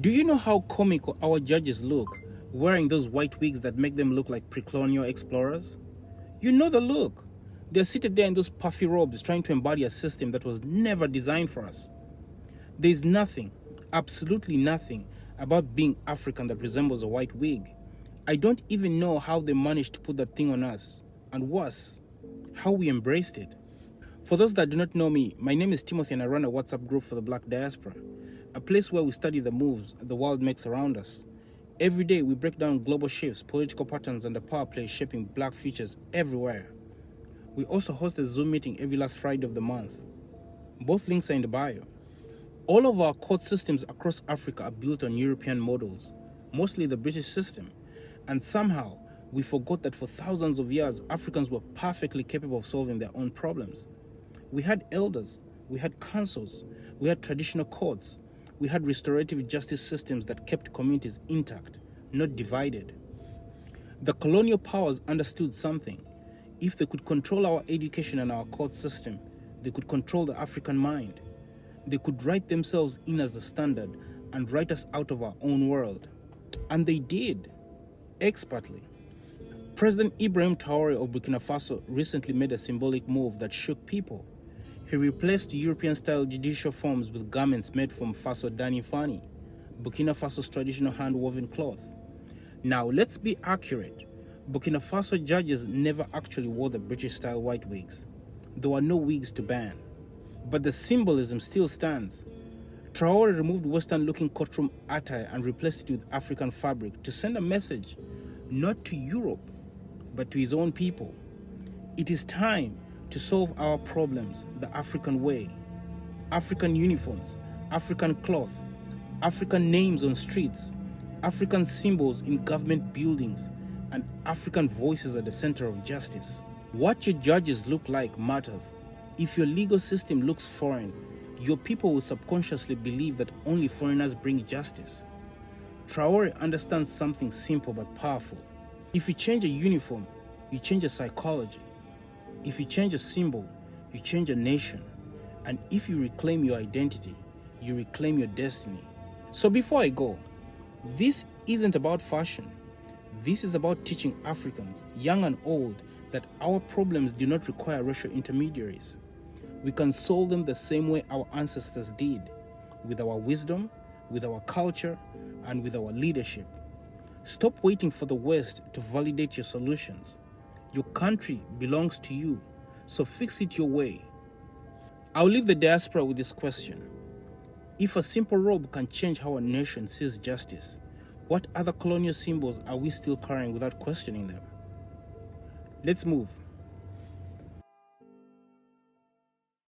Do you know how comical our judges look, wearing those white wigs that make them look like pre-colonial explorers? You know the look. They're seated there in those puffy robes trying to embody a system that was never designed for us. There's nothing, absolutely nothing, about being African that resembles a white wig. I don't even know how they managed to put that thing on us. And worse, how we embraced it. For those that do not know me, my name is Timothy and I run a WhatsApp group for the Black Diaspora, a place where we study the moves the world makes around us. Every day we break down global shifts, political patterns, and the power play shaping black futures everywhere. We also host a Zoom meeting every last Friday of the month. Both links are in the bio. All of our court systems across Africa are built on European models, mostly the British system. And somehow, we forgot that for thousands of years, Africans were perfectly capable of solving their own problems. We had elders, we had councils, we had traditional courts, we had restorative justice systems that kept communities intact, not divided. The colonial powers understood something. If they could control our education and our court system, they could control the African mind. They could write themselves in as the standard and write us out of our own world. And they did, expertly. President Ibrahim Traore of Burkina Faso recently made a symbolic move that shook people. He replaced European-style judicial forms with garments made from Faso Dani Fani, Burkina Faso's traditional hand-woven cloth. Now, let's be accurate. Burkina Faso judges never actually wore the British-style white wigs. There were no wigs to ban. But the symbolism still stands. Traore removed Western-looking courtroom attire and replaced it with African fabric to send a message, not to Europe, but to his own people. It is time to solve our problems the African way. African uniforms, African cloth, African names on streets, African symbols in government buildings, and African voices at the center of justice. What your judges look like matters. If your legal system looks foreign, your people will subconsciously believe that only foreigners bring justice. Traore understands something simple but powerful. If you change a uniform, you change a psychology. If you change a symbol, you change a nation. And if you reclaim your identity, you reclaim your destiny. So before I go, this isn't about fashion. This is about teaching Africans, young and old, that our problems do not require racial intermediaries. We can solve them the same way our ancestors did, with our wisdom, with our culture, and with our leadership. Stop waiting for the West to validate your solutions. Your country belongs to you, so fix it your way. I'll leave the diaspora with this question. If a simple robe can change how a nation sees justice, what other colonial symbols are we still carrying without questioning them? Let's move.